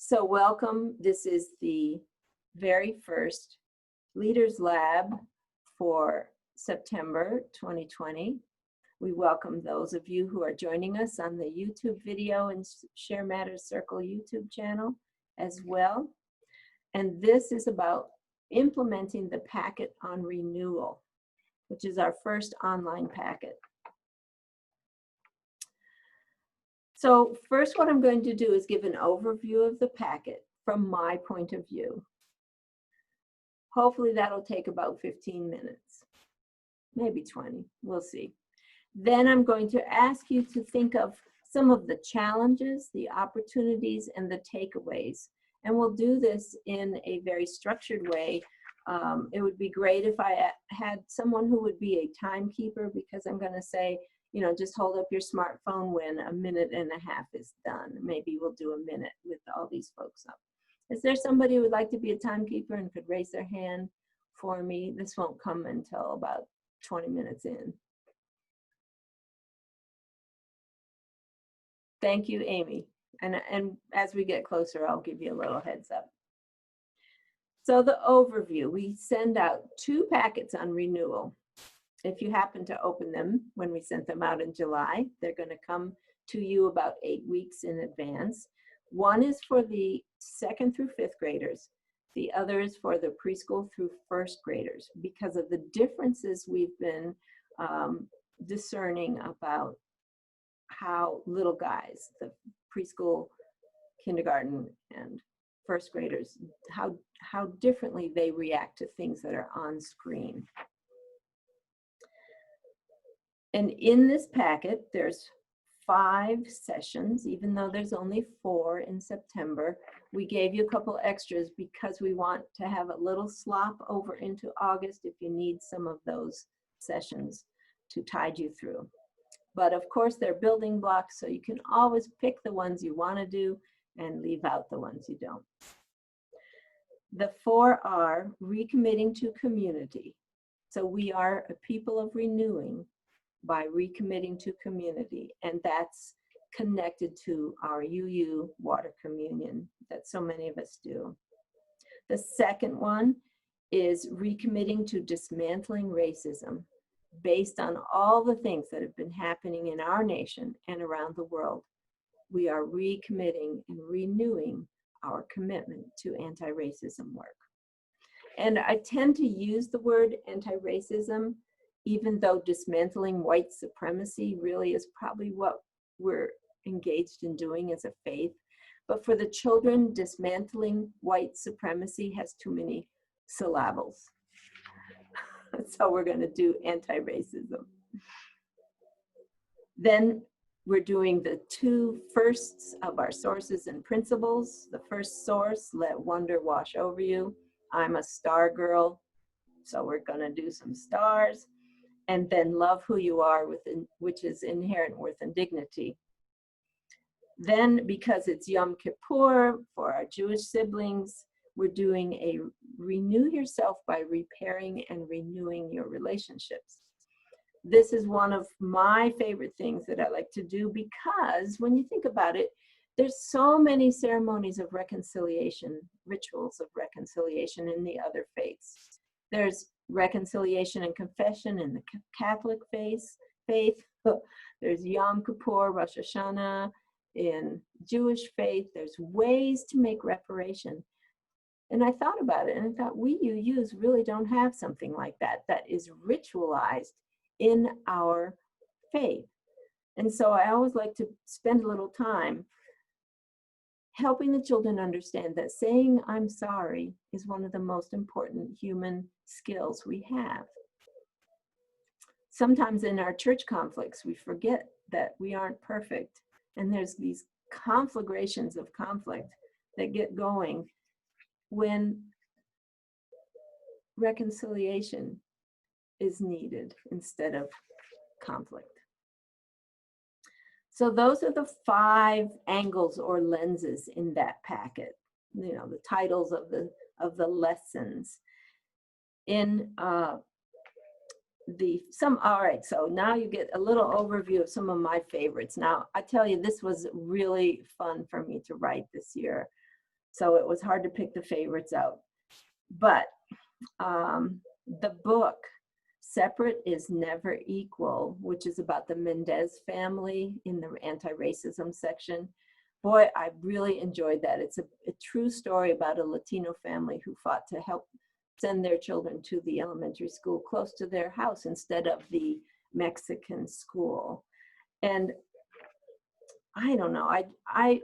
So welcome. This is the very first Leaders Lab for September 2020. We welcome those of you who are joining us on the YouTube video and Share Matters Circle YouTube channel as well. And this is about implementing the packet on Renewal, which is our first online packet. So first, what I'm going to do is give an overview of the packet from my point of view. Hopefully that'll take about 15 minutes, maybe 20, we'll see. Then I'm going to ask you to think of some of the challenges, the opportunities, and the takeaways. And we'll do this in a very structured way. It would be great if I had someone who would be a timekeeper, because I'm going to say, you know, just hold up your smartphone when a minute and a half is done. Maybe we'll do a minute with all these folks up. Is there somebody who would like to be a timekeeper and could raise their hand for me? This won't come until about 20 minutes in. Thank you, Amy. And as we get closer, I'll give you a little heads up. So the overview, we send out 2 packets on Renewal. If you happen to open them when we sent them out in July, they're going to come to you about 8 weeks in advance. One is for the 2nd through 5th graders. The other is for the preschool through 1st graders, because of the differences we've been discerning about how little guys, the preschool, kindergarten, and 1st graders, how differently they react to things that are on screen. And in this packet, there's 5 sessions, even though there's only 4 in September. We gave you a couple extras because we want to have a little slop over into August if you need some of those sessions to tide you through. But of course, they're building blocks, so you can always pick the ones you want to do and leave out the ones you don't. The 4 are recommitting to community. So we are a people of renewing by recommitting to community, and that's connected to our UU water communion that so many of us do. The second one is recommitting to dismantling racism, based on all the things that have been happening in our nation and around the world. We are recommitting and renewing our commitment to anti-racism work. And I tend to use the word anti-racism, even though dismantling white supremacy really is probably what we're engaged in doing as a faith. But for the children, dismantling white supremacy has too many syllables. So we're going to do anti-racism. Then we're doing the 2 firsts of our sources and principles. The first source, let wonder wash over you. I'm a star girl, so we're going to do some stars. And then love who you are, which is inherent worth and dignity. Then, because it's Yom Kippur for our Jewish siblings, we're doing a renew yourself by repairing and renewing your relationships. This is one of my favorite things that I like to do, because when you think about it, there's so many ceremonies of reconciliation, rituals of reconciliation in the other faiths. There's reconciliation and confession in the Catholic faith. There's Yom Kippur, Rosh Hashanah. In Jewish faith, there's ways to make reparation. And I thought about it, and I thought, we UUs really don't have something like that is ritualized in our faith. And so I always like to spend a little time helping the children understand that saying I'm sorry is one of the most important human skills we have. Sometimes in our church conflicts, we forget that we aren't perfect, and there's these conflagrations of conflict that get going when reconciliation is needed instead of conflict. So those are the 5 angles or lenses in that packet, you know, the titles of the lessons. All right, so now you get a little overview of some of my favorites. Now, I tell you, this was really fun for me to write this year. So it was hard to pick the favorites out. But the book, Separate is Never Equal, which is about the Mendez family in the anti-racism section. Boy, I really enjoyed that. It's a true story about a Latino family who fought to help send their children to the elementary school close to their house instead of the Mexican school. And I don't know, I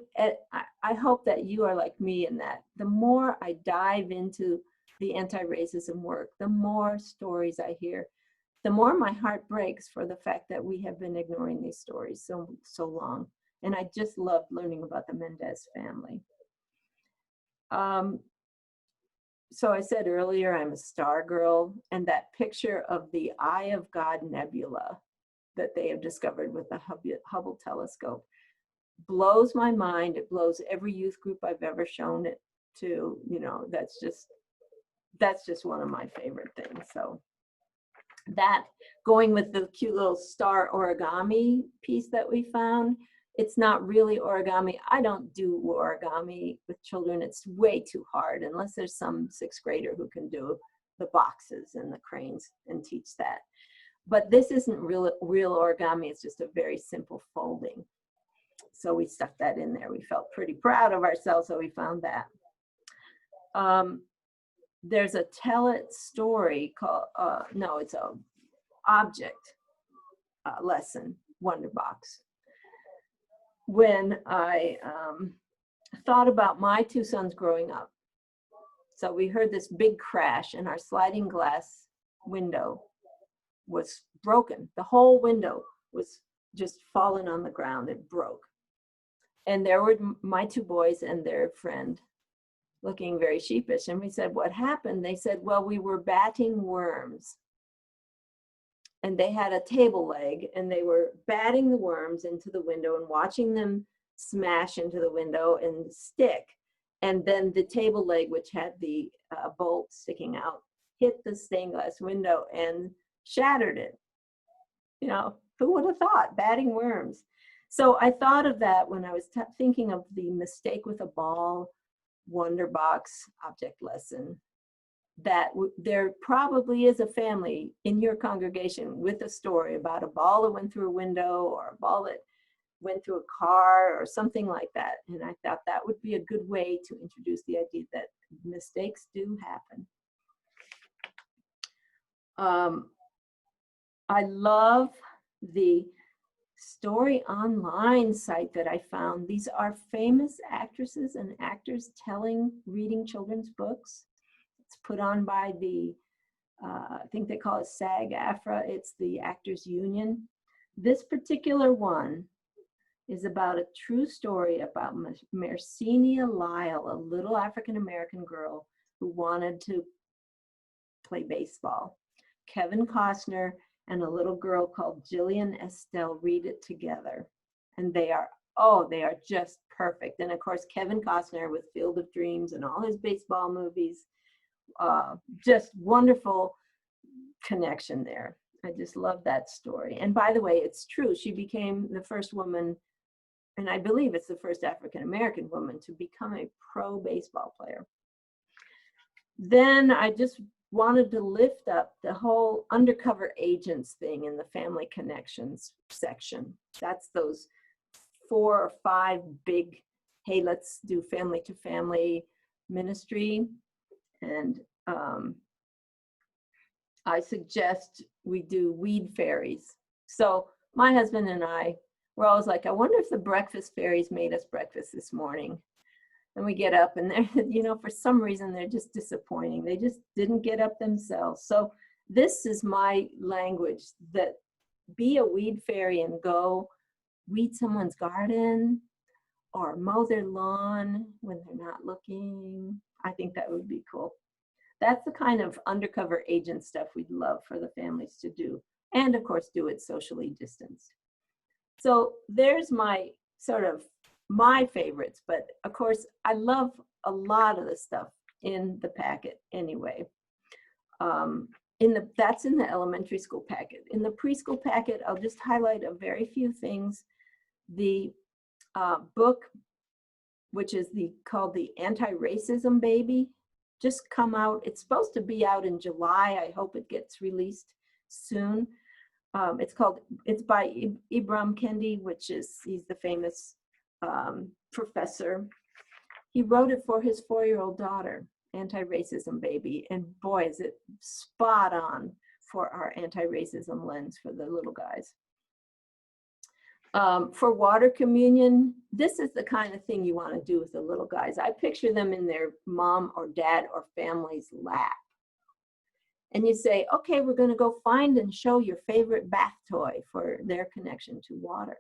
hope that you are like me in that the more I dive into the anti-racism work, the more stories I hear, the more my heart breaks for the fact that we have been ignoring these stories so long. And I just loved learning about the Mendez family. So I said earlier, I'm a star girl, and that picture of the Eye of God nebula that they have discovered with the Hubble telescope blows my mind. It blows every youth group I've ever shown it to. You know, that's just one of my favorite things. So that, going with the cute little star origami piece that we found, it's not really origami. I don't do origami with children. It's way too hard unless there's some sixth grader who can do the boxes and the cranes and teach that. But this isn't real origami. It's just a very simple folding. So we stuck that in there. We felt pretty proud of ourselves, so we found that. There's a tell it story called, no, it's a object lesson, Wonder Box. When I thought about my two sons growing up. So we heard this big crash and our sliding glass window was broken. The whole window was just fallen on the ground. It broke. And there were my two boys and their friend looking very sheepish. And we said, what happened? They said, well, we were batting worms. And they had a table leg and they were batting the worms into the window and watching them smash into the window and stick. And then the table leg, which had the bolt sticking out, hit the stained glass window and shattered it. You know, who would have thought? Batting worms. So I thought of that when I was thinking of the Mistake with a Ball Wonder Box object lesson, that there probably is a family in your congregation with a story about a ball that went through a window or a ball that went through a car or something like that. And I thought that would be a good way to introduce the idea that mistakes do happen. I love the story online site that I found. These are famous actresses and actors reading children's books. It's put on by the, I think they call it SAG-AFTRA. It's the Actors Union. This particular one is about a true story about Mercenia Lyle, a little African-American girl who wanted to play baseball. Kevin Costner and a little girl called Jillian Estelle read it together. And they are just perfect. And of course, Kevin Costner with Field of Dreams and all his baseball movies, just wonderful connection there. I just love that story. And by the way, it's true. She became the first woman, and I believe it's the first African-American woman to become a pro baseball player. Then I just wanted to lift up the whole undercover agents thing in the family connections section. That's those 4 or 5 big, hey, let's do family to family ministry. And I suggest we do weed fairies. So my husband and I were always like, I wonder if the breakfast fairies made us breakfast this morning. And we get up and they're, you know, for some reason, they're just disappointing. They just didn't get up themselves. So this is my language, that be a weed fairy and go weed someone's garden or mow their lawn when they're not looking. I think that would be cool. That's the kind of undercover agent stuff we'd love for the families to do. And of course, do it socially distanced. So there's my sort of my favorites, but of course, I love a lot of the stuff in the packet anyway. That's in the elementary school packet. In the preschool packet, I'll just highlight a very few things. The book which is called the Anti-Racism Baby, just come out. It's supposed to be out in July. I hope it gets released soon. It's by Ibram Kendi, he's the famous professor. He wrote it for his 4-year-old daughter, Anti-Racism Baby, and boy, is it spot on for our anti-racism lens for the little guys. For water communion, this is the kind of thing you want to do with the little guys. I picture them in their mom or dad or family's lap. And you say, okay, we're going to go find and show your favorite bath toy for their connection to water.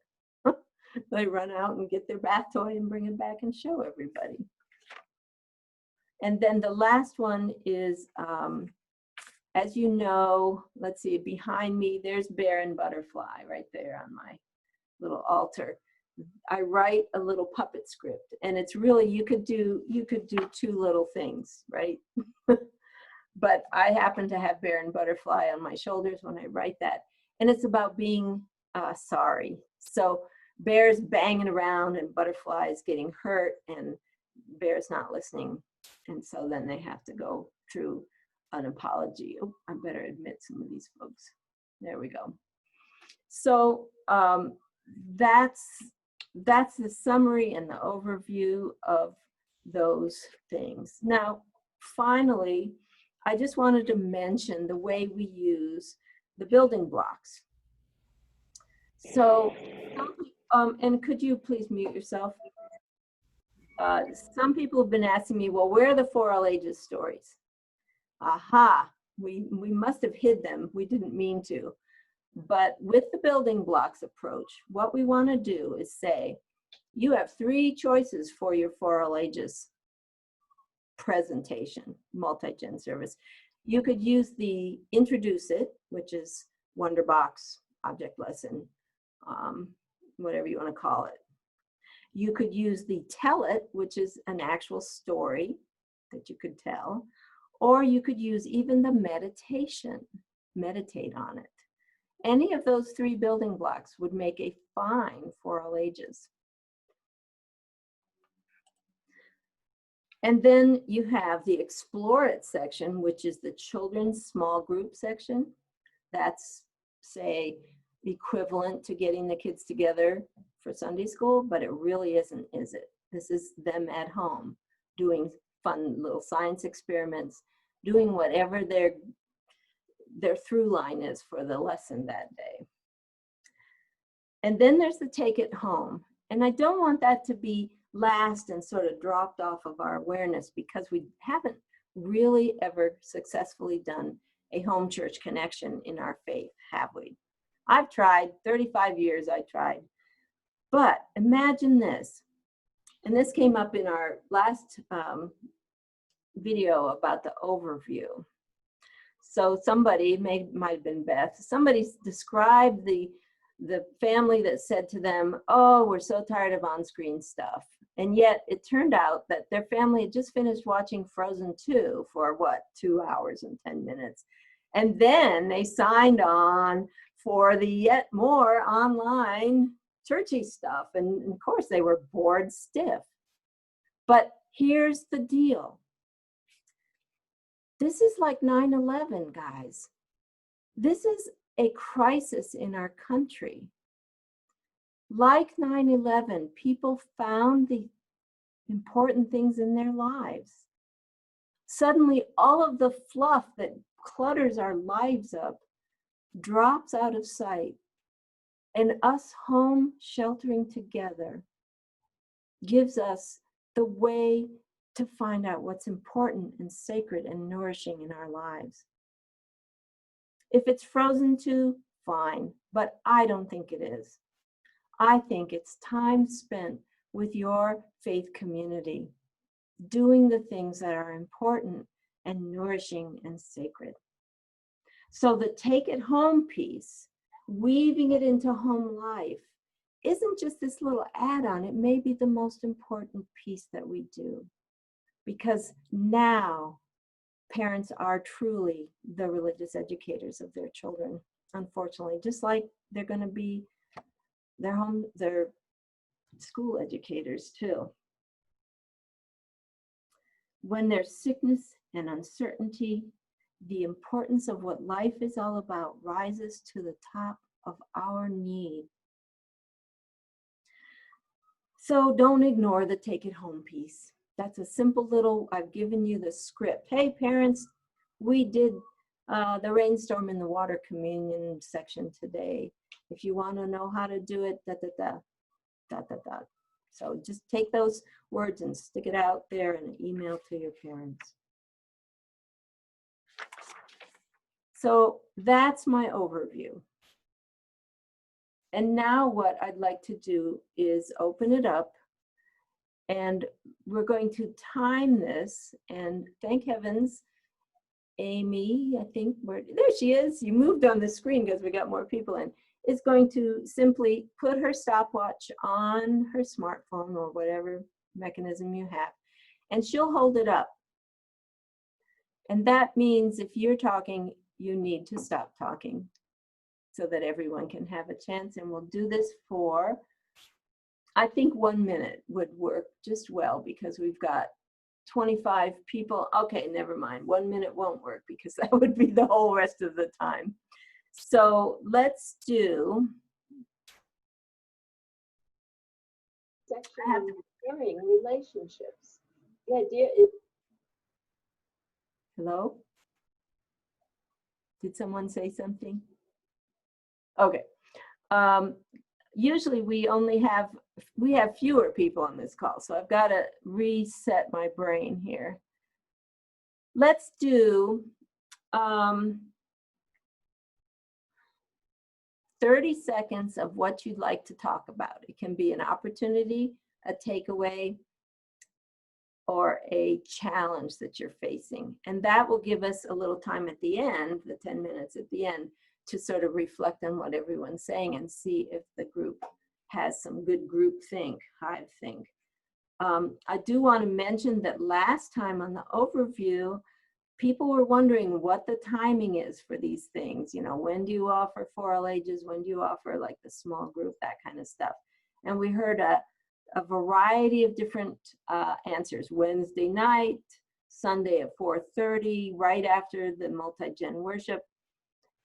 They run out and get their bath toy and bring it back and show everybody. And then the last one is, as you know, let's see, behind me, there's Bear and Butterfly right there on my little altar. I write a little puppet script, and it's really, you could do 2 little things, right? But I happen to have Bear and Butterfly on my shoulders when I write that. And it's about being sorry. So Bear's banging around and Butterfly's getting hurt and Bear's not listening. And so then they have to go through an apology. Oh, I better admit some of these folks. There we go. So that's the summary and the overview of those things. Now, finally, I just wanted to mention the way we use the building blocks. So, and could you please mute yourself? Some people have been asking me, well, where are the For All Ages stories? Aha, we must have hid them. We didn't mean to. But with the building blocks approach, what we want to do is say, you have 3 choices for your For All Ages presentation, multi-gen service. You could use the Introduce It, which is Wonderbox, Object Lesson, whatever you want to call it. You could use the Tell It, which is an actual story that you could tell, or you could use even the meditation, meditate on it. Any of those 3 building blocks would make a fine For All Ages. And then you have the Explore It section, which is the children's small group section. That's, say, equivalent to getting the kids together for Sunday school, but it really isn't, is it? This is them at home doing fun little science experiments, doing whatever their through line is for the lesson that day. And then there's the Take It Home. And I don't want that to be last and sort of dropped off of our awareness, because we haven't really ever successfully done a home church connection in our faith, have we? I've tried, 35 years I tried. But imagine this, and this came up in our last video about the overview. So somebody, might have been Beth, somebody described the family that said to them, oh, we're so tired of on-screen stuff. And yet it turned out that their family had just finished watching Frozen 2 for what, 2 hours and 10 minutes. And then they signed on for the yet more online churchy stuff. And of course they were bored stiff. But here's the deal. This is like 9/11, guys. This is a crisis in our country. Like 9/11, people found the important things in their lives. Suddenly, all of the fluff that clutters our lives up drops out of sight, and us home sheltering together gives us the way to find out what's important and sacred and nourishing in our lives. If it's Frozen 2, fine, but I don't think it is. I think it's time spent with your faith community, doing the things that are important and nourishing and sacred. So the Take It Home piece, weaving it into home life, isn't just this little add-on. It may be the most important piece that we do, because now parents are truly the religious educators of their children, unfortunately, just like they're going to be their school educators too. When there's sickness and uncertainty, the importance of what life is all about rises to the top of our need. So don't ignore the take it home piece. That's a simple little, I've given you the script. Hey parents, we did the rainstorm in the water communion section today. If you want to know how to do it, da. So just take those words and stick it out there in an email to your parents. So that's my overview. And now what I'd like to do is open it up, and we're going to time this, and thank heavens, Amy, I think, there she is. You moved on the screen because we got more people in. Is going to simply put her stopwatch on her smartphone or whatever mechanism you have, and she'll hold it up. And that means if you're talking, you need to stop talking so that everyone can have a chance. And we'll do this for, I think 1 minute would work just well because we've got 25 people. Okay, never mind. 1 minute won't work because that would be the whole rest of the time. So let's do section repairing relationships. The idea is, hello? Did someone say something? Okay. Usually we have fewer people on this call, so I've got to reset my brain here. Let's do 30 seconds of what you'd like to talk about. It can be an opportunity, a takeaway, or a challenge that you're facing. And that will give us a little time at the end, the 10 minutes at the end, to sort of reflect on what everyone's saying and see if the group has some good group think, hive think. I do want to mention that last time on the overview, people were wondering what the timing is for these things. You know, when do you offer for all ages? When do you offer like the small group, that kind of stuff? And we heard a variety of different answers. Wednesday night, Sunday at 4:30, right after the multi-gen worship.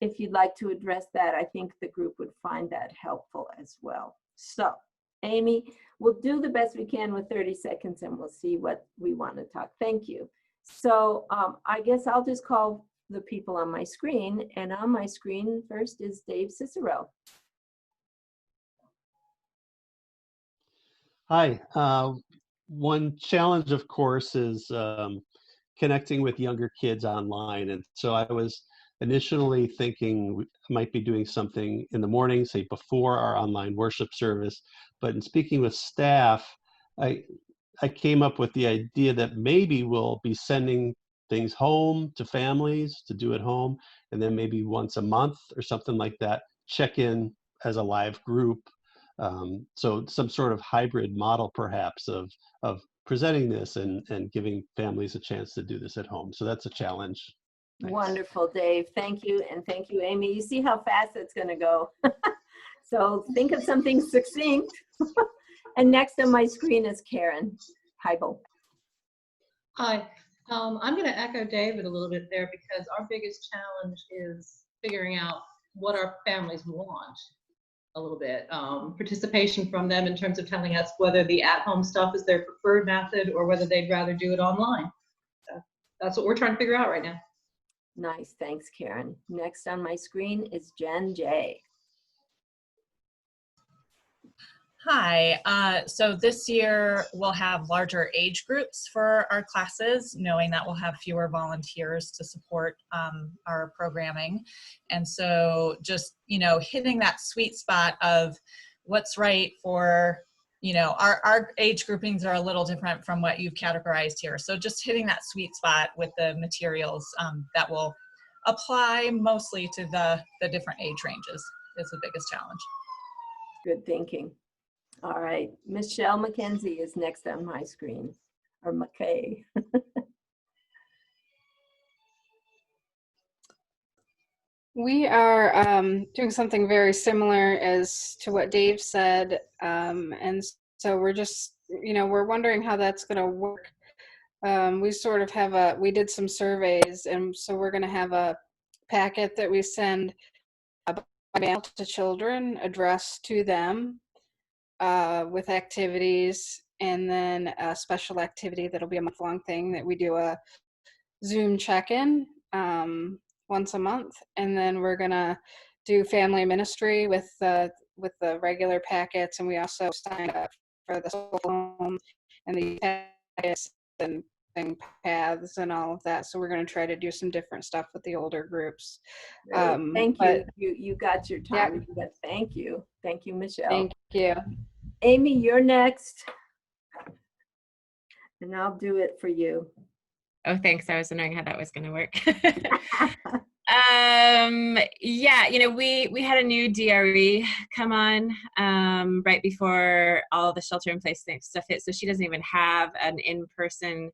If you'd like to address that, I think the group would find that helpful as well. So, Amy, we'll do the best we can with 30 seconds and we'll see what we want to talk. Thank you. So I guess I'll just call the people on my screen, and on my screen first is Dave Cicero. Hi. One challenge, of course, is connecting with younger kids online. And so I was initially thinking we might be doing something in the morning, say before our online worship service. But in speaking with staff, I came up with the idea that maybe we'll be sending things home to families to do at home, and then maybe once a month or something like that, check in as a live group. So some sort of hybrid model perhaps of presenting this and giving families a chance to do this at home. So that's a challenge. Thanks. Wonderful, Dave. Thank you. And thank you, Amy. You see how fast it's going to go. So think of something succinct. And next on my screen is Karen Heibel. Hi. I'm going to echo David a little bit there because our biggest challenge is figuring out what our families want a little bit. Participation from them in terms of telling us whether the at-home stuff is their preferred method or whether they'd rather do it online. So that's what we're trying to figure out right now. Nice. Thanks, Karen. Next on my screen is Jen J. Hi, so this year we'll have larger age groups for our classes, knowing that we'll have fewer volunteers to support our programming. And so just, hitting that sweet spot of what's right for, our age groupings are a little different from what you've categorized here. So just hitting that sweet spot with the materials that will apply mostly to the different age ranges is the biggest challenge. Good thinking. All right, Michelle Mckenzie is next on my screen, or McKay. We are doing something very similar as to what Dave said, and so we're just, we're wondering how that's going to work we sort of have we did some surveys, and so we're going to have a packet that we send by mail to children addressed to them with activities, and then a special activity that'll be a month-long thing that we do a Zoom check-in once a month, and then we're going to do family ministry with the regular packets, and we also sign up for the social home and the packets and paths and all of that. So we're going to try to do some different stuff with the older groups. Thank but- you. You got your time. Thank you, Michelle. Thank you. Amy, you're next, and I'll do it for you. Oh, thanks. I was wondering how that was going to work. Yeah, you know, we had a new DRE come on right before all the shelter in place stuff hit. So she doesn't even have an in-person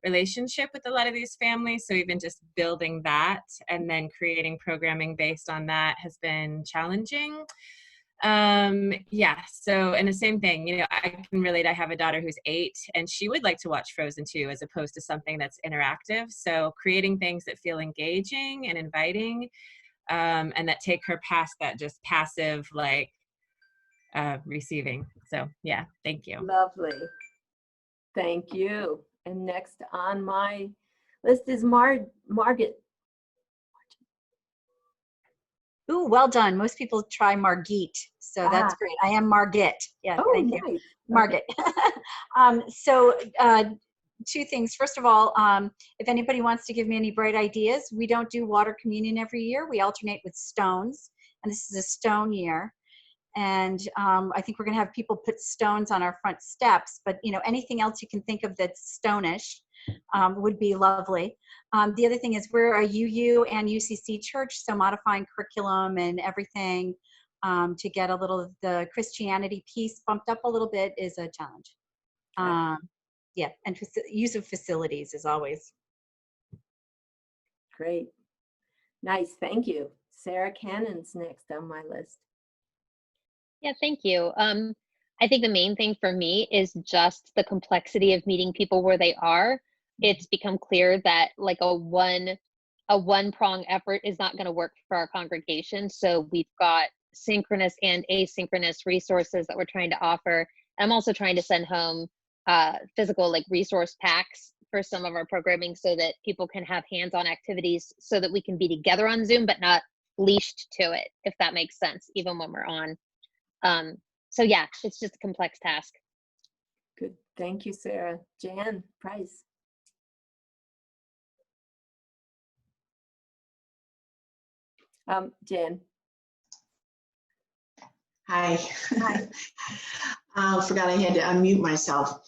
relationship with a lot of these families. So even just building that and then creating programming based on that has been challenging. Yeah, so, and the same thing, you know, I can relate. I have a daughter who's 8 and she would like to watch Frozen 2 as opposed to something that's interactive. So creating things that feel engaging and inviting, and that take her past that just passive, like, receiving. So yeah, thank you. Lovely. Thank you. And next on my list is Margaret. Ooh, well done. Most people try Margit, so that's great. I am Margit. Yeah, Oh, thank nice. you. Margit. So 2 things. First of all, if anybody wants to give me any bright ideas, we don't do water communion every year. We alternate with stones, and this is a stone year. And I think we're going to have people put stones on our front steps, but you know, anything else you can think of that's stonish would be lovely. The other thing is we're a UU and UCC church, so modifying curriculum and everything to get a little of the Christianity piece bumped up a little bit is a challenge. Yeah, and use of facilities is always. Great. Nice, thank you. Sarah Cannon's next on my list. Yeah, thank you. I think the main thing for me is just the complexity of meeting people where they are. It's become clear that like a one-prong effort is not going to work for our congregation. So we've got synchronous and asynchronous resources that we're trying to offer. I'm also trying to send home physical like resource packs for some of our programming so that people can have hands-on activities so that we can be together on Zoom, but not leashed to it, if that makes sense, even when we're on. So yeah, it's just a complex task. Good, thank you, Sarah. Jan Price. Jan. Hi. Hi. Forgot I had to unmute myself.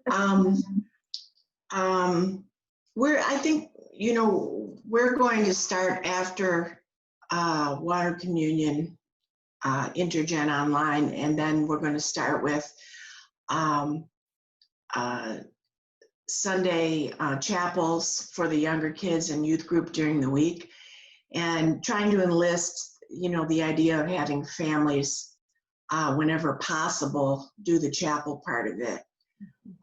I think, you know, we're going to start after water communion, intergen online, and then we're going to start with Sunday chapels for the younger kids and youth group during the week, and trying to enlist, you know, the idea of having families whenever possible do the chapel part of it.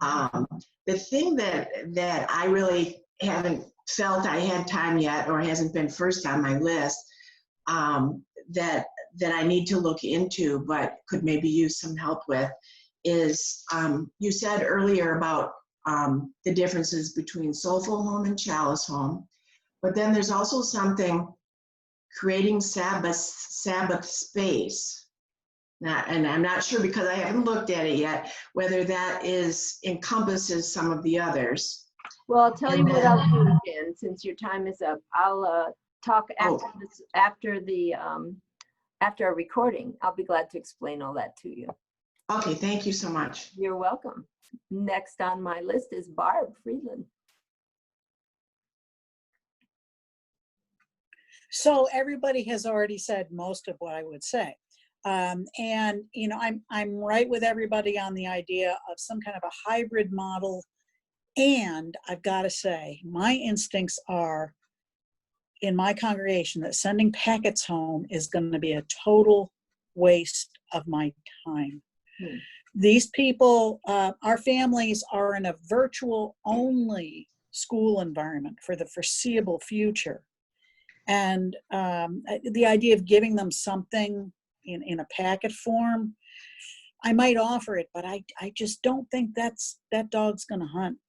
The thing that I really haven't felt I had time yet, or hasn't been first on my list, that I need to look into, but could maybe use some help with, is you said earlier about the differences between soulful home and chalice home, but then there's also something creating Sabbath space. Now, and I'm not sure, because I haven't looked at it yet, whether that encompasses some of the others. Well, I'll tell you what I'll do again, since your time is up. I'll talk after our recording. I'll be glad to explain all that to you. Okay, thank you so much. You're welcome. Next on my list is Barb Friedland. So everybody has already said most of what I would say. And you know, I'm right with everybody on the idea of some kind of a hybrid model. And I've got to say, my instincts are in my congregation that sending packets home is going to be a total waste of my time. These people, our families are in a virtual only school environment for the foreseeable future. And the idea of giving them something in a packet form, I might offer it, but I just don't think that dog's going to hunt.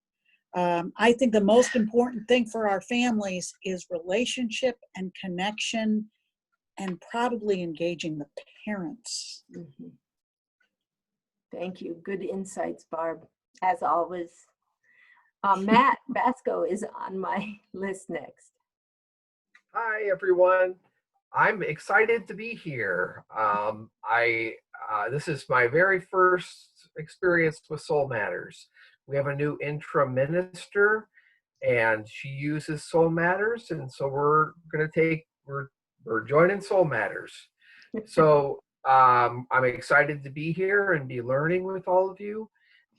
I think the most important thing for our families is relationship and connection, and probably engaging the parents. Mhm. Thank you. Good insights, Barb, as always. Matt Basco is on my list next. Hi, everyone. I'm excited to be here. This is my very first experience with Soul Matters. We have a new interim minister, and she uses Soul Matters, and so we're joining Soul Matters. So I'm excited to be here and be learning with all of you.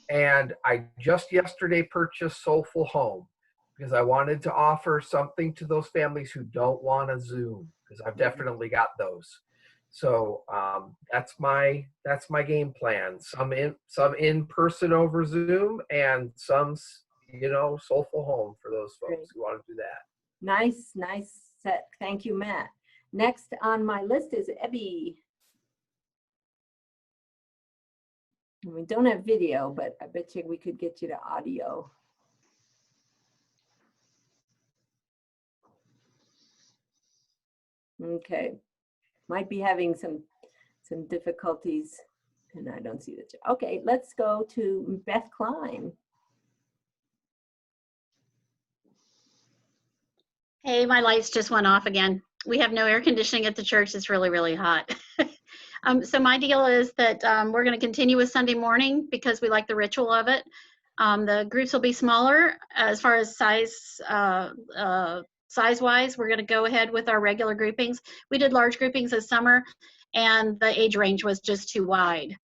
And I just yesterday purchased Soulful Home because I wanted to offer something to those families who don't want to Zoom, because I've definitely got those. So that's my game plan. Some in person over Zoom, and some Soulful Home for those folks Great. who want to do that. Nice set. Thank you, Matt. Next on my list is Ebby. We don't have video, but I bet you we could get you to audio. Okay, might be having some difficulties, and I don't see the chat. Okay, let's go to Beth Klein. Hey, my lights just went off again. We have no air conditioning at the church. It's really, really hot. So my deal is that we're going to continue with Sunday morning because we like the ritual of it. The groups will be smaller as far as size-wise. We're going to go ahead with our regular groupings. We did large groupings this summer, and the age range was just too wide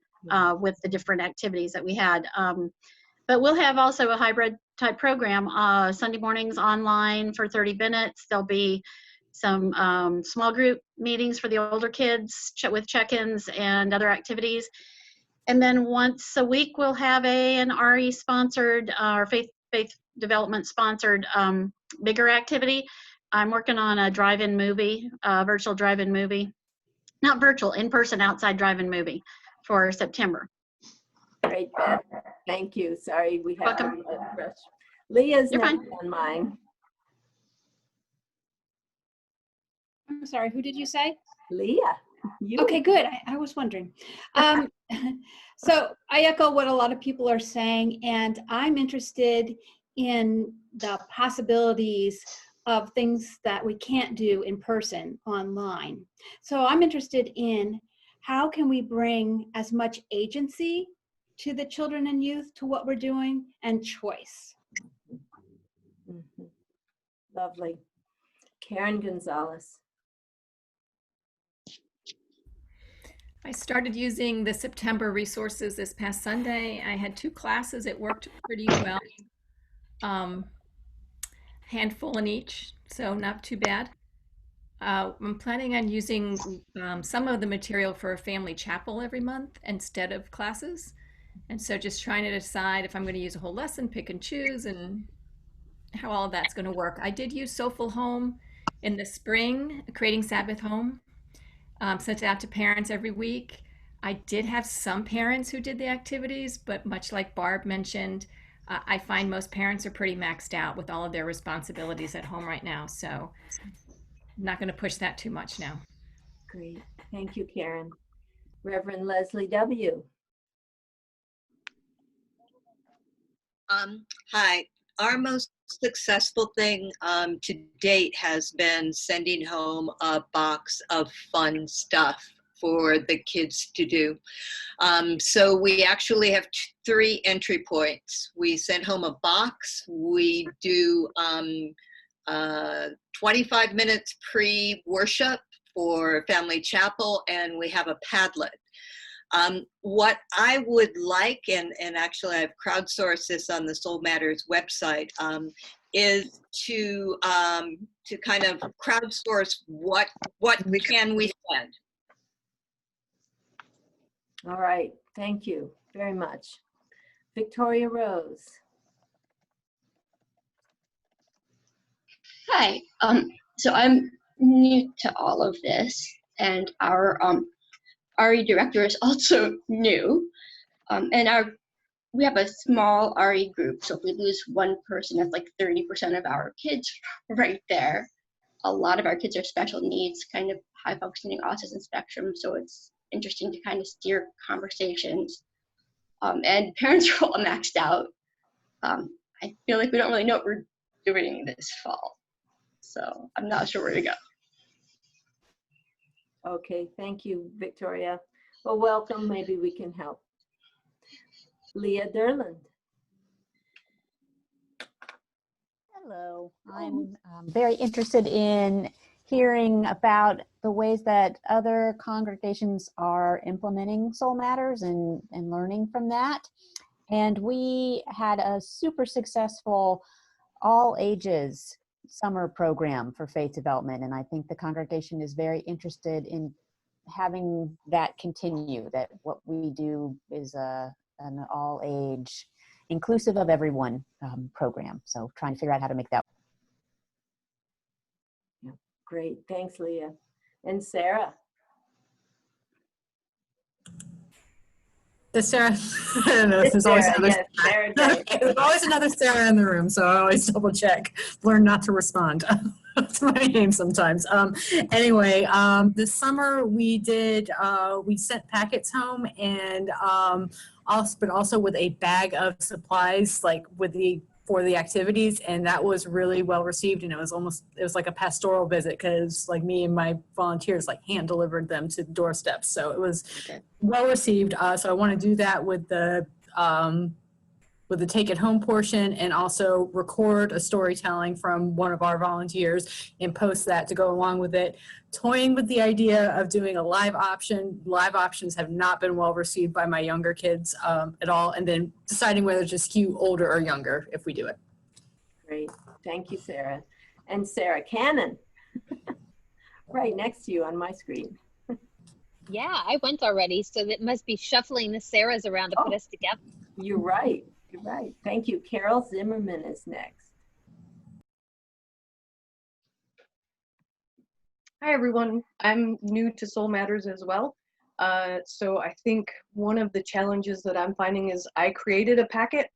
with the different activities that we had. But we'll have also a hybrid type program, Sunday mornings online for 30 minutes. There'll be some small group meetings for the older kids with check-ins and other activities. And then once a week, we'll have an RE sponsored or faith development sponsored bigger activity. I'm working on a drive-in movie, virtual drive-in movie, not virtual, in-person outside drive-in movie for September. Great, Beth. Thank you. Sorry, we have Welcome. to rush. Leah's You're next fine. on mine. I'm sorry, who did you say? Leah, you. Okay, good. I was wondering. So I echo what a lot of people are saying, and I'm interested in the possibilities of things that we can't do in person online. So I'm interested in how can we bring as much agency to the children and youth to what we're doing, and choice. Mhm. Lovely. Karen Gonzalez. I started using the September resources this past Sunday. I had 2 classes. It worked pretty well. Handful in each, so not too bad. I'm planning on using some of the material for a family chapel every month instead of classes. And so just trying to decide if I'm going to use a whole lesson, pick and choose, and how all of that's going to work. I did use Soulful Home in the spring, Creating Sabbath Home. Sent it out to parents every week. I did have some parents who did the activities, but much like Barb mentioned, I find most parents are pretty maxed out with all of their responsibilities at home right now. So I'm not going to push that too much now. Great. Thank you, Karen. Reverend Leslie W. Hi. Our most successful thing to date has been sending home a box of fun stuff for the kids to do. So we actually have 3 entry points. We send home a box. We do 25 minutes pre-worship for family chapel, and we have a Padlet. What I would like, and actually I've crowdsourced this on the Soul Matters website, is to kind of crowdsource what can we spend. All right, thank you. very much. Victoria Rose. Hi. So I'm new to all of this, and our RE director is also new. And we have a small RE group, so if we lose one person, that's like 30% of our kids right there. A lot of our kids are special needs, kind of high functioning autism spectrum, so it's interesting to kind of steer conversations. And parents are all maxed out. I feel like we don't really know what we're doing this fall, so I'm not sure where to go. Okay, thank you, Victoria. Well, welcome. Maybe we can help. Leah Derland. Hello, I'm very interested in hearing about the ways that other congregations are implementing Soul Matters and learning from that. And we had a super successful all ages summer program for faith development. And I think the congregation is very interested in having that continue, that what we do is an all age, inclusive of everyone program. So trying to figure out how to make that. Yeah, great. Thanks, Leah. And Sarah. The Sarah, I don't know if there's always another Sarah. There's always another Sarah in the room, so I always double check. Learn not to respond to my name sometimes. Anyway, this summer we did, we sent packets home, and also with a bag of supplies, like for the activities, and that was really well received. And it was like a pastoral visit, because like me and my volunteers like hand delivered them to doorsteps. So it was well received. So I want to do that with the take it home portion, and also record a storytelling from one of our volunteers and post that to go along with it. Toying with the idea of doing a live option. Live options have not been well received by my younger kids at all. And then deciding whether to skew older or younger if we do it. Great. Thank you, Sarah. And Sarah Cannon, right next to you on my screen. Yeah, I went already, so it must be shuffling the Sarahs around to put us together. You're right. You're right. Thank you. Carol Zimmerman is next. Hi, everyone. I'm new to Soul Matters as well. So I think one of the challenges that I'm finding is I created a packet,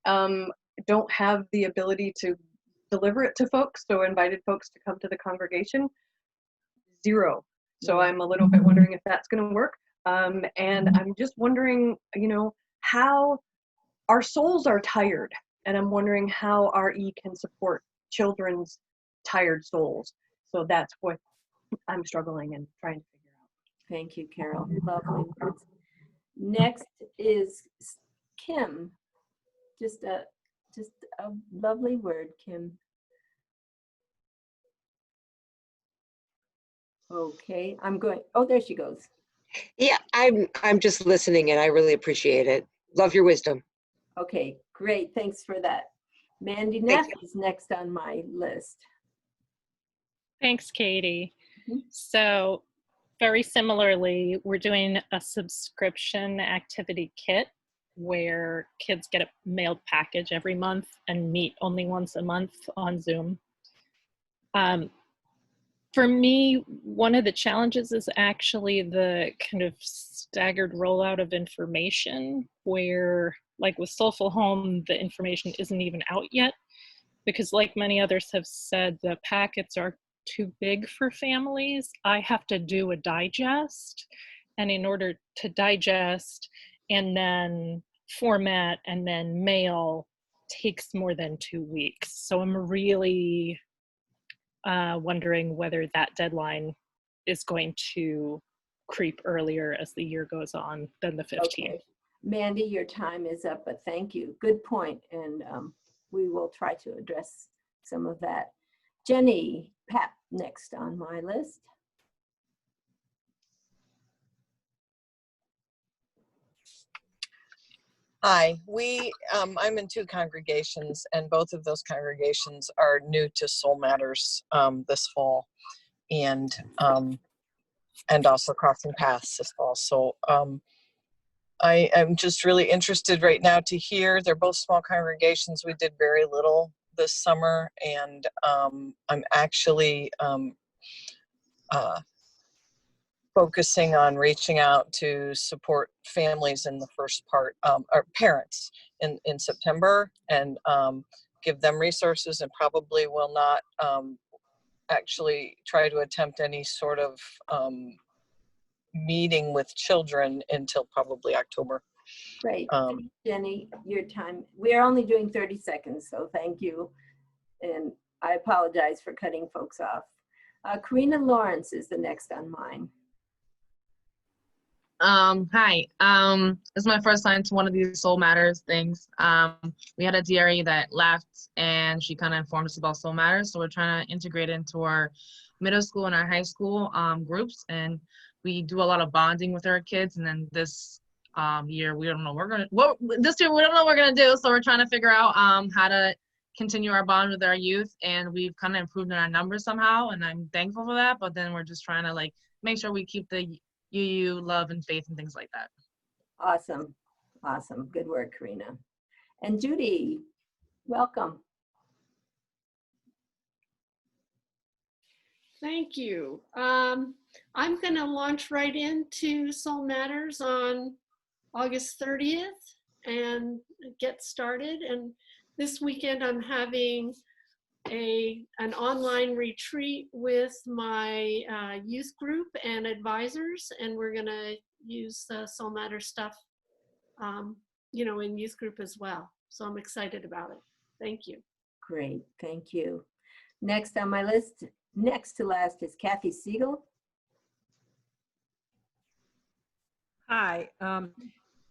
don't have the ability to deliver it to folks, so invited folks to come to the congregation, 0. So I'm a little bit wondering if that's going to work. And I'm just wondering, how our souls are tired, and I'm wondering how RE can support children's tired souls. So that's what I'm struggling and trying to figure out. Thank you, Carol. Lovely words. Next is Kim. Just a lovely word, Kim. Okay, oh, there she goes. Yeah, I'm just listening, and I really appreciate it. Love your wisdom. Okay, great. Thanks for that. Mandy Neff is next on my list. Thanks, Katie. So very similarly, we're doing a subscription activity kit where kids get a mailed package every month and meet only once a month on Zoom. For me, one of the challenges is actually the kind of staggered rollout of information, where like with Soulful Home, the information isn't even out yet, because like many others have said, the packets are too big for families. I have to do a digest, and in order to digest and then format and then mail takes more than 2 weeks. So I'm really wondering whether that deadline is going to creep earlier as the year goes on than the 15th. Okay. Mandy, your time is up, but thank you. Good point, and we will try to address some of that. Jenny Papp, next on my list. Hi, I'm in 2 congregations, and both of those congregations are new to Soul Matters this fall, and also crossing paths this fall. So I am just really interested right now to hear. They're both small congregations. We did very little this summer, and I'm actually focusing on reaching out to support families in the first part, or parents in September, and give them resources, and probably will not actually try to attempt any sort of meeting with children until probably October. Great. Jenny, your time. We're only doing 30 seconds, so thank you. And I apologize for cutting folks off. Karina Lawrence is the next on mine. Hi. This is my first time to one of these Soul Matters things. We had a DRE that left, and she kind of informed us about Soul Matters, so we're trying to integrate it into our middle school and our high school groups, and we do a lot of bonding with our kids. And then this year we don't know this year we don't know what we're gonna do, so we're trying to figure out how to continue our bond with our youth, and we've kind of improved in our numbers somehow, and I'm thankful for that. But then we're just trying to like make sure we keep the UU love and faith and things like that. Awesome. Awesome. Good work, Karina. And Judy, welcome. Thank you. I'm going to launch right into Soul Matters on August 30th and get started. And this weekend I'm having an online retreat with my youth group and advisors, and we're going to use Soul Matters stuff, you know, in youth group as well. So I'm excited about it. Thank you. Great. Thank you. Next on my list, next to last, is Kathy Siegel. Hi.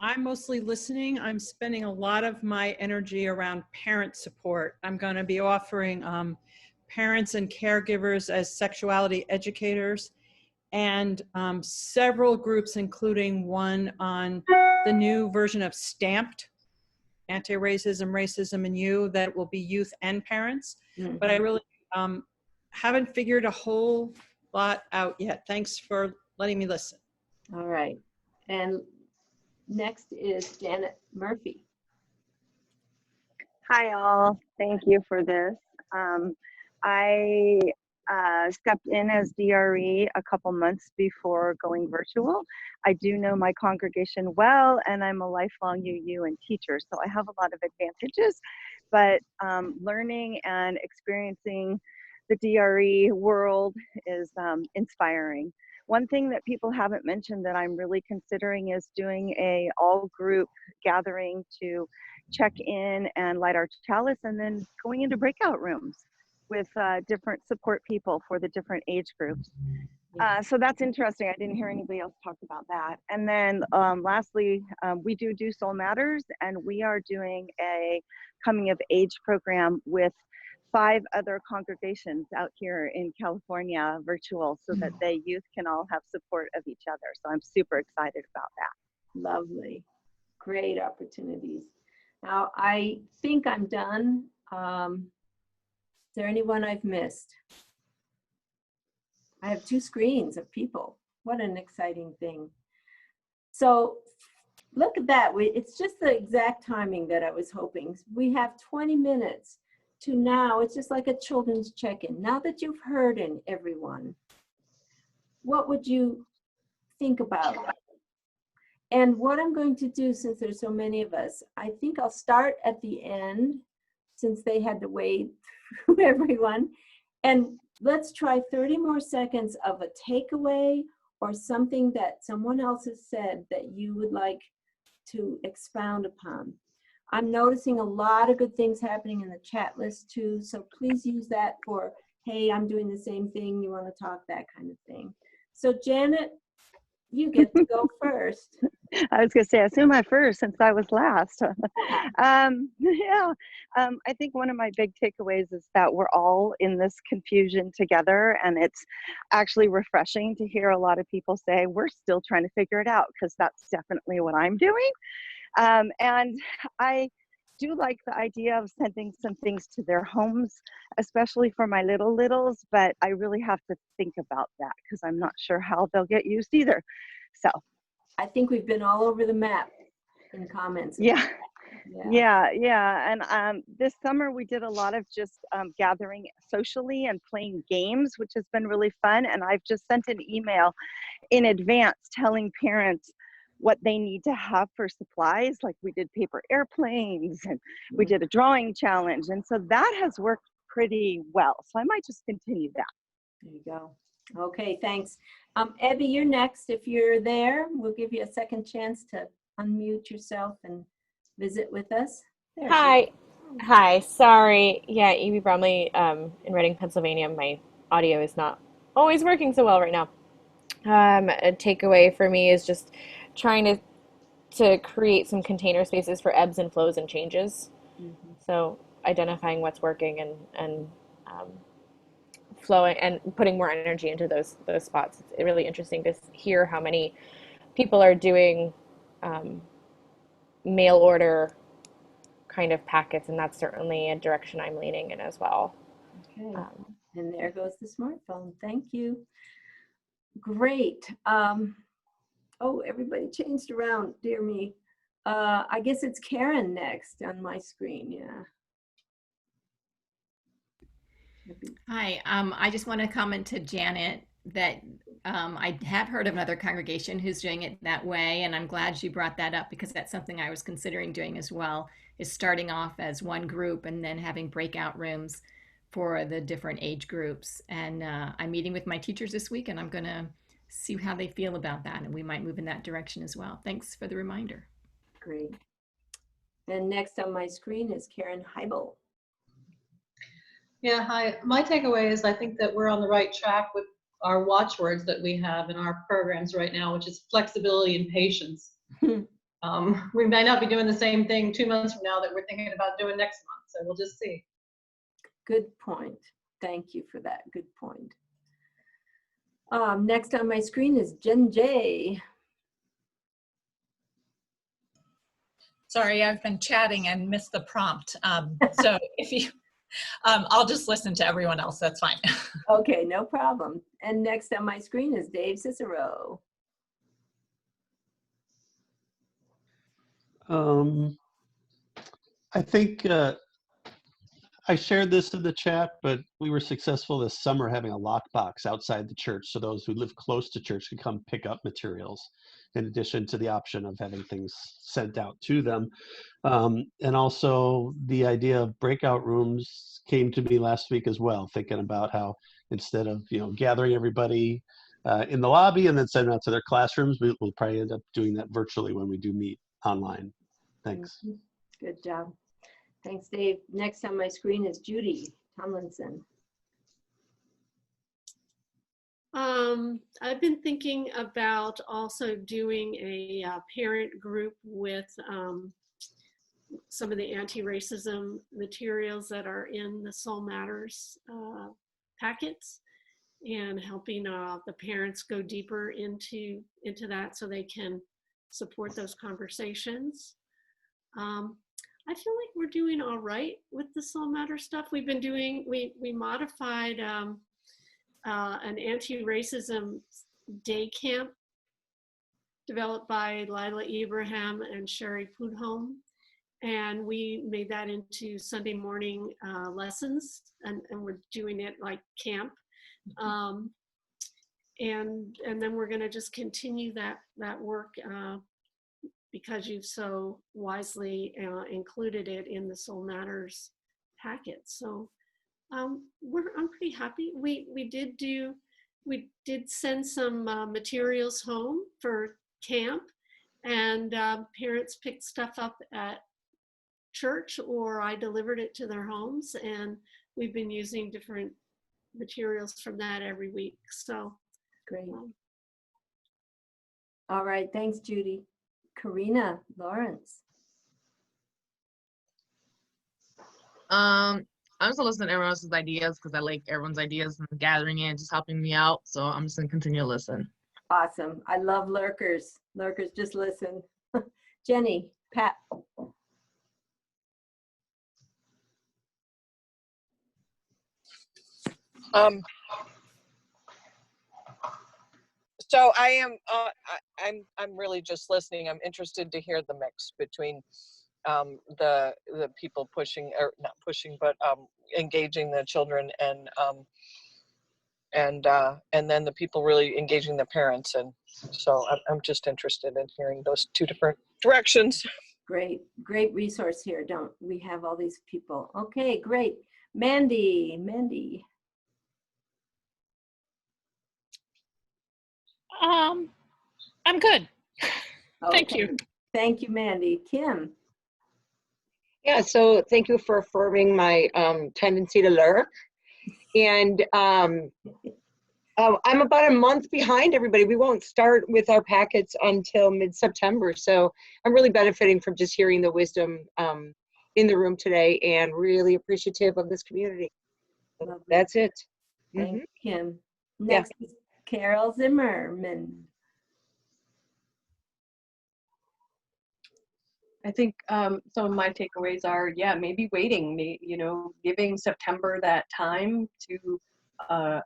I'm mostly listening. I'm spending a lot of my energy around parent support. I'm going to be offering parents and caregivers as sexuality educators, and several groups, including one on the new version of Stamped, Anti-Racism, Racism and You, that will be youth and parents. Mm-hmm. But I really haven't figured a whole lot out yet. Thanks for letting me listen. All right. And next is Janet Murphy. Hi, all. Thank you for this. I stepped in as DRE a couple months before going virtual. I do know my congregation well, and I'm a lifelong UU and teacher, so I have a lot of advantages. But learning and experiencing the DRE world is inspiring. One thing that people haven't mentioned that I'm really considering is doing a all-group gathering to check in and light our chalice, and then going into breakout rooms with different support people for the different age groups. So that's interesting. I didn't hear anybody else talk about that. And then lastly, we do Soul Matters, and we are doing a coming of age program with 5 other congregations out here in California, virtual, so that the youth can all have support of each other. So I'm super excited about that. Lovely. Great opportunities. Now, I think I'm done. Is there anyone I've missed? I have 2 screens of people. What an exciting thing. So look at that. It's just the exact timing that I was hoping. We have 20 minutes to now. It's just like a children's check-in. Now that you've heard everyone, what would you think about? And what I'm going to do, since there's so many of us, I think I'll start at the end, since they had to wade through everyone. And let's try 30 more seconds of a takeaway or something that someone else has said that you would like to expound upon. I'm noticing a lot of good things happening in the chat list too, so please use that for, hey, I'm doing the same thing, you want to talk, that kind of thing. So Janet, you get to go first. I was going to say, I assume I first since I was last. I think one of my big takeaways is that we're all in this confusion together, and it's actually refreshing to hear a lot of people say, we're still trying to figure it out, because that's definitely what I'm doing. And I do like the idea of sending some things to their homes, especially for my littles, but I really have to think about that because I'm not sure how they'll get used either. So I think we've been all over the map in comments. Yeah. Yeah. And this summer we did a lot of just gathering socially and playing games, which has been really fun. And I've just sent an email in advance telling parents what they need to have for supplies. Like we did paper airplanes and we did a drawing challenge. And so that has worked pretty well. So I might just continue that. There you go. Okay, thanks. Abby, you're next. If you're there, we'll give you a second chance to unmute yourself and visit with us. There she Hi. is. Hi. Sorry. Yeah, Evie Bromley in Reading, Pennsylvania. My audio is not always working so well right now. A takeaway for me is just trying to create some container spaces for ebbs and flows and changes. Mhm. So identifying what's working and flowing and putting more energy into those spots. It's really interesting to hear how many people are doing mail order kind of packets, and that's certainly a direction I'm leaning in as well. Okay, and there goes the smartphone. Thank you. Great. Oh, everybody changed around, dear me. I guess it's Karen next on my screen, yeah. Hi, I just want to comment to Janet that I have heard of another congregation who's doing it that way, and I'm glad she brought that up because that's something I was considering doing as well, is starting off as one group and then having breakout rooms for the different age groups. And I'm meeting with my teachers this week, and I'm going to see how they feel about that, and we might move in that direction as well. Thanks for the reminder. Great. And next on my screen is Karen Heibel. Yeah, hi. My takeaway is I think that we're on the right track with our watchwords that we have in our programs right now, which is flexibility and patience. We may not be doing the same thing 2 months from now that we're thinking about doing next month, so we'll just see. Good point. Thank you for that. Good point. Next on my screen is Jen J. Sorry, I've been chatting and missed the prompt. So if you, I'll just listen to everyone else. That's fine. Okay, no problem. And next on my screen is Dave Cicero. I think I shared this in the chat, but we were successful this summer having a lockbox outside the church so those who live close to church could come pick up materials, in addition to the option of having things sent out to them. And also the idea of breakout rooms came to me last week as well, thinking about how instead of gathering everybody in the lobby and then sending out to their classrooms, we'll probably end up doing that virtually when we do meet online. Thanks. Good job. Thanks, Dave. Next on my screen is Judy Tomlinson. I've been thinking about also doing a parent group with some of the anti-racism materials that are in the Soul Matters packets, and helping the parents go deeper into that so they can support those conversations. I feel like we're doing all right with the Soul Matter stuff. We've been doing, we modified an anti-racism day camp developed by Lila Ibrahim and Sherry Pudholm. And we made that into Sunday morning lessons, and we're doing it like camp. And then we're gonna just continue that work because you've so wisely included it in the Soul Matters packet. So I'm pretty happy. We did send some materials home for camp, and parents picked stuff up at church, or I delivered it to their homes, and we've been using different materials from that every week. So great. All right, thanks, Judy. Karina Lawrence. I'm still listening to everyone else's ideas because I like everyone's ideas and gathering it and just helping me out. So I'm just gonna continue to listen. Awesome. I love lurkers. Lurkers, just listen. Jenny, Pat. So I am, I'm really just listening. I'm interested to hear the mix between the people pushing, or not pushing, but engaging the children, and then the people really engaging the parents. And so I'm just interested in hearing those two different directions. Great, great resource here. Don't we have all these people? Okay, great. Mandy. I'm good. Thank you. Thank you, Mandy. Kim. Yeah, so thank you for affirming my tendency to lurk. And I'm about a month behind everybody. We won't start with our packets until mid-September. So I'm really benefiting from just hearing the wisdom in the room today, and really appreciative of this community. So that's it. Thank you, Kim. Next is Carol Zimmerman. I think some of my takeaways are, yeah, maybe waiting, giving September that time to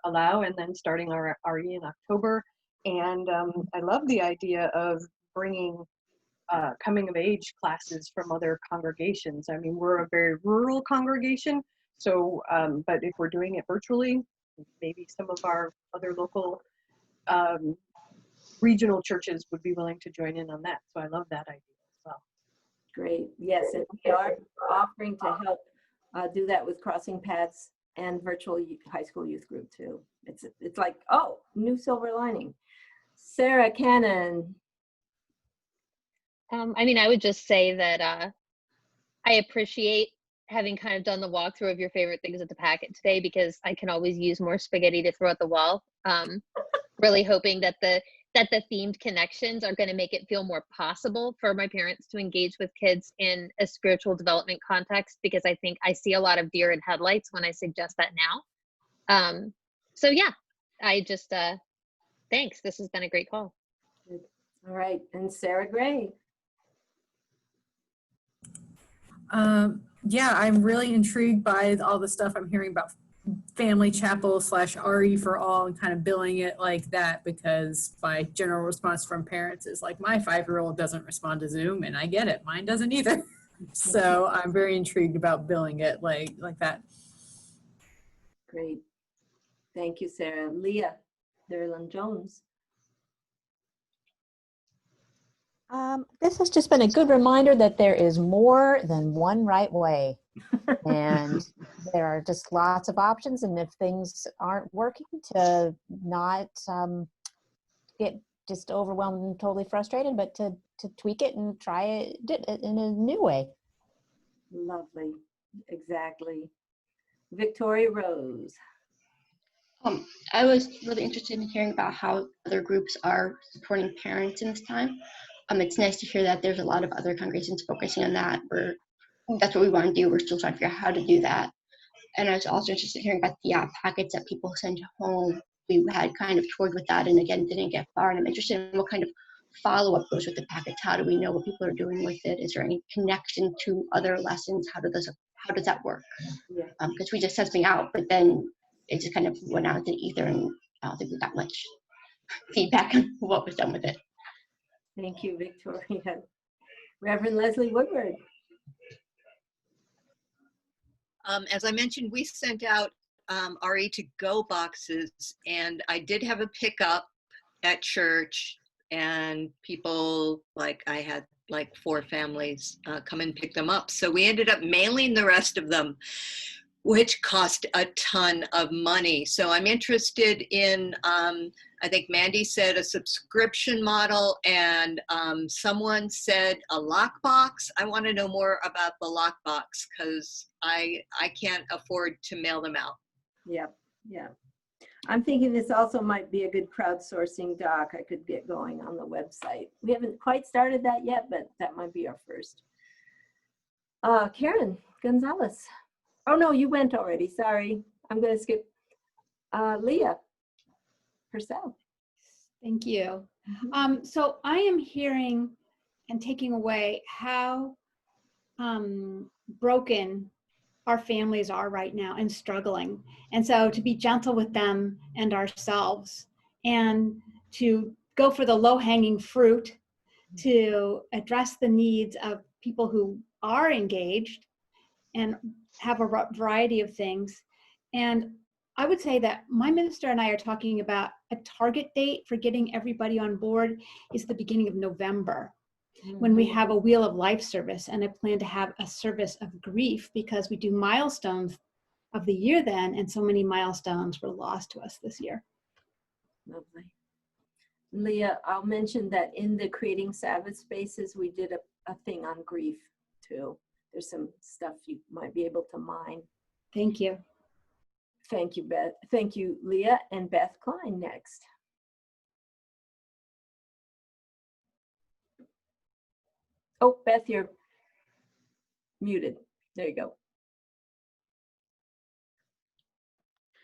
allow, and then starting our RE in October. And I love the idea of bringing coming of age classes from other congregations. I mean, we're a very rural congregation, so, but if we're doing it virtually, maybe some of our other local regional churches would be willing to join in on that. So I love that idea as well. Great. Yes, and we are offering to help do that with Crossing Paths and virtual high school youth group too. It's like, oh, new silver lining. Sarah Cannon. I mean, I would just say that I appreciate having kind of done the walkthrough of your favorite things at the packet today, because I can always use more spaghetti to throw at the wall. Really hoping that the themed connections are going to make it feel more possible for my parents to engage with kids in a spiritual development context, because I think I see a lot of deer in headlights when I suggest that now. So yeah, I just, thanks. This has been a great call. All right, and Sarah Gray. Yeah, I'm really intrigued by all the stuff I'm hearing about family chapel / RE for all, and kind of billing it like that, because my general response from parents is like, my 5-year-old doesn't respond to Zoom, and I get it, mine doesn't either. So I'm very intrigued about billing it like that. Great. Thank you, Sarah. Leah Derlin Jones. This has just been a good reminder that there is more than one right way. And there are just lots of options. And if things aren't working, to not get just overwhelmed and totally frustrated, but to tweak it and try it in a new way. Lovely. Exactly. Victoria Rose. I was really interested in hearing about how other groups are supporting parents in this time. It's nice to hear that there's a lot of other congregations focusing on that. That's what we want to do. We're still trying to figure out how to do that. And I was also interested in hearing about the packets that people send home. We had kind of toured with that, and again, didn't get far. And I'm interested in what kind of follow-up goes with the packets. How do we know what people are doing with it? Is there any connection to other lessons? How does that work? Because we just sent something out, but then it just kind of went out into the ether, and I don't think we got much feedback on what was done with it. Thank you, Victoria. Reverend Leslie Woodward. As I mentioned, we sent out RE to go boxes, and I did have a pickup at church, and people, I had 4 families come and pick them up. So we ended up mailing the rest of them, which cost a ton of money. So I'm interested in, I think Mandy said a subscription model, and someone said a lockbox. I want to know more about the lockbox, because I can't afford to mail them out. Yeah. I'm thinking this also might be a good crowdsourcing doc I could get going on the website. We haven't quite started that yet, but that might be our first. Karen Gonzalez. Oh no, you went already. Sorry. I'm going to skip Leah herself. Thank you. So I am hearing and taking away how broken our families are right now and struggling. And so to be gentle with them and ourselves, and to go for the low-hanging fruit, to address the needs of people who are engaged and have a variety of things. And I would say that my minister and I are talking about a target date for getting everybody on board is the beginning of November, when we have a Wheel of Life service, and I plan to have a service of grief because we do milestones of the year then, and so many milestones were lost to us this year. Lovely. Leah, I'll mention that in the Creating Sabbath Spaces, we did a thing on grief too. There's some stuff you might be able to mine. Thank you. Thank you, Beth. Thank you, Leah. And Beth Klein next. Oh, Beth, you're muted. There you go.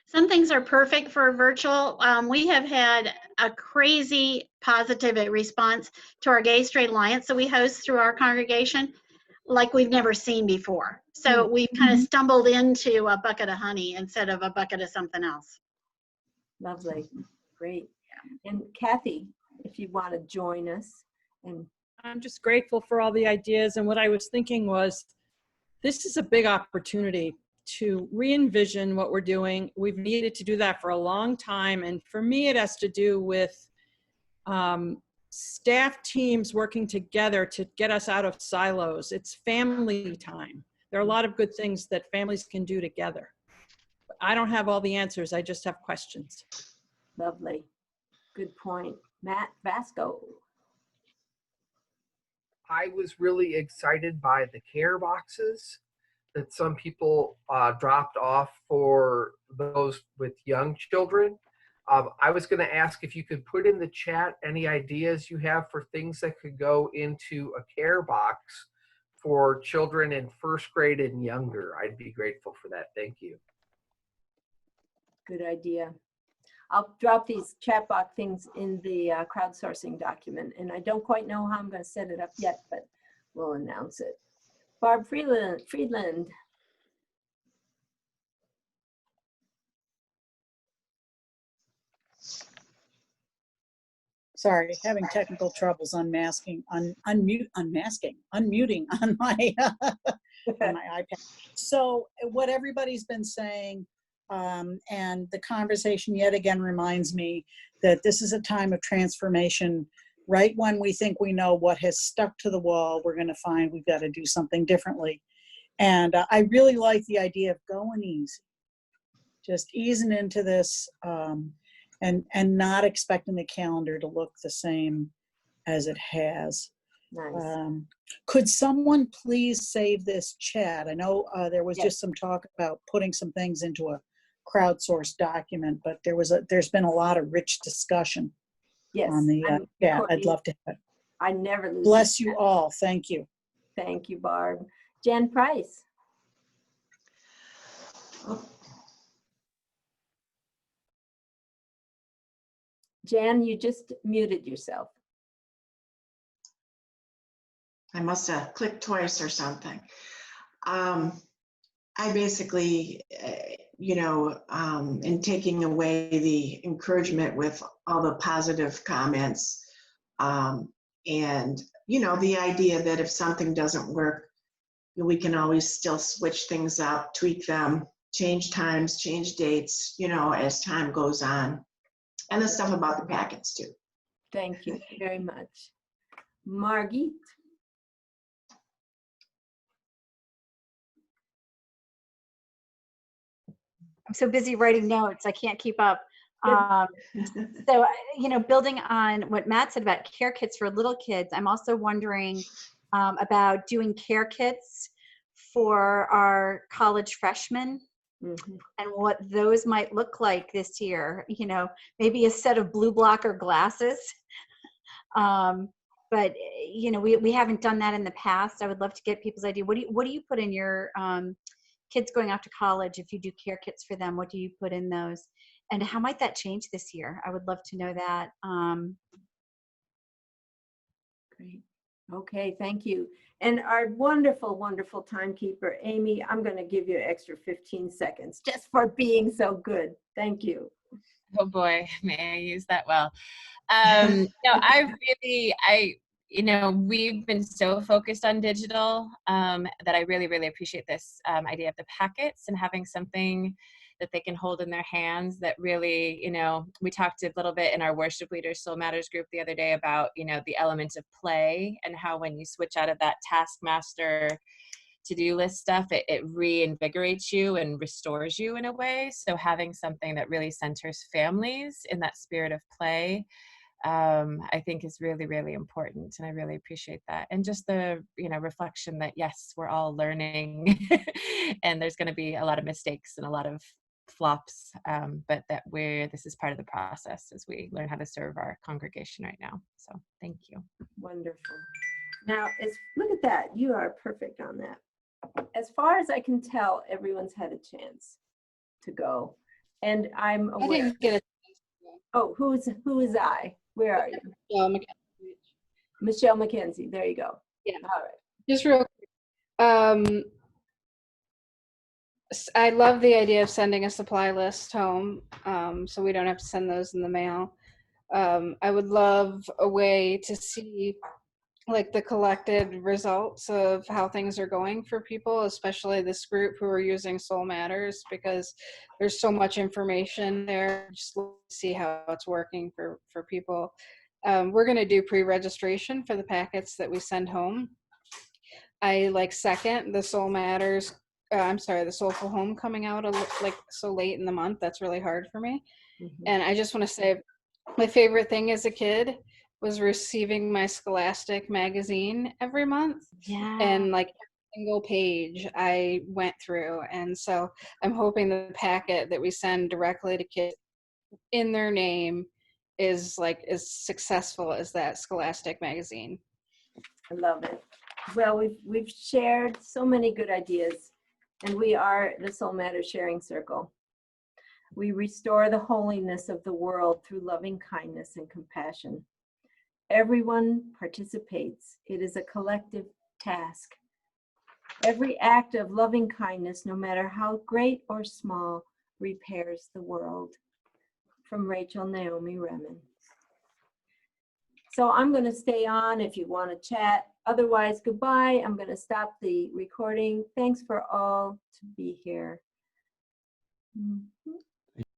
Some things are perfect for virtual. We have had a crazy positive response to our Gay Straight Alliance that we host through our congregation, like we've never seen before. So we've kind of stumbled into a bucket of honey instead of a bucket of something else. Lovely. Great. And Kathy, if you want to join us. And I'm just grateful for all the ideas. And what I was thinking was, this is a big opportunity to re-envision what we're doing. We've needed to do that for a long time. And for me, it has to do with staff teams working together to get us out of silos. It's family time. There are a lot of good things that families can do together. I don't have all the answers. I just have questions. Lovely. Good point. Matt Basco. I was really excited by the care boxes that some people dropped off for those with young children. I was going to ask if you could put in the chat any ideas you have for things that could go into a care box for children in first grade and younger. I'd be grateful for that. Thank you. Good idea. I'll drop these chat box things in the crowdsourcing document, and I don't quite know how I'm going to set it up yet, but we'll announce it. Barb Friedland. Sorry, having technical troubles unmuting on my on my iPad. So what everybody's been saying, and the conversation yet again reminds me that this is a time of transformation. Right when we think we know what has stuck to the wall, we're going to find we've got to do something differently. And I really like the idea of going easy, just easing into this, and not expecting the calendar to look the same as it has. Nice. Could someone please save this chat? I know there was just some talk about putting some things into a crowdsourced document, but there's been a lot of rich discussion on the chat. I'd love to have it. I never lose. Bless you all. Thank you. Thank you, Barb. Jen Price. Jan, you just muted yourself. I must have clicked twice or something. I basically, in taking away the encouragement with all the positive comments, and, the idea that if something doesn't work, we can always still switch things up, tweak them, change times, change dates, as time goes on. And the stuff about the packets too. Thank you very much. Margit. I'm so busy writing notes, I can't keep up. So, building on what Matt said about care kits for little kids, I'm also wondering about doing care kits for our college freshmen. Mm-hmm. And what those might look like this year, maybe a set of blue blocker glasses. But we haven't done that in the past. I would love to get people's idea. What do you put in your kids going off to college? If you do care kits for them, what do you put in those? And how might that change this year? I would love to know that. Great. Okay, thank you. And our wonderful, wonderful timekeeper, Amy, I'm going to give you an extra 15 seconds just for being so good. Thank you. Oh boy, may I use that well. We've been so focused on digital that I really, really appreciate this idea of the packets and having something that they can hold in their hands that really, we talked a little bit in our worship leaders Soul Matters group the other day about, the element of play and how when you switch out of that taskmaster to-do list stuff, it reinvigorates you and restores you in a way. So having something that really centers families in that spirit of play, I think is really, really important. And I really appreciate that. And just the, reflection that yes, we're all learning and there's going to be a lot of mistakes and a lot of flops, but that this is part of the process as we learn how to serve our congregation right now. So thank you. Wonderful. Now, look at that. You are perfect on that. As far as I can tell, everyone's had a chance to go. And I'm aware. I didn't get a chance to go. Oh, who is I? Where are you? Michelle Mckenzie. There you go. Yeah. All right. Just real quick. I love the idea of sending a supply list home, so we don't have to send those in the mail. I would love a way to see like the collected results of how things are going for people, especially this group who are using Soul Matters, because there's so much information there. Just see how it's working for people. We're going to do pre-registration for the packets that we send home. I second the Soul Matters. The Soulful Home coming out so late in the month. That's really hard for me. Mm-hmm. And I just want to say, my favorite thing as a kid was receiving my Scholastic magazine every month. Yeah. And every single page I went through. And so I'm hoping the packet that we send directly to kids in their name is as successful as that Scholastic magazine. I love it. Well, we've shared so many good ideas, and we are the Soul Matters Sharing Circle. We restore the holiness of the world through loving kindness and compassion. Everyone participates. It is a collective task. Every act of loving kindness, no matter how great or small, repairs the world. From Rachel Naomi Remen. So I'm going to stay on if you want to chat. Otherwise, goodbye. I'm going to stop the recording. Thanks for all to be here. Mm-hmm.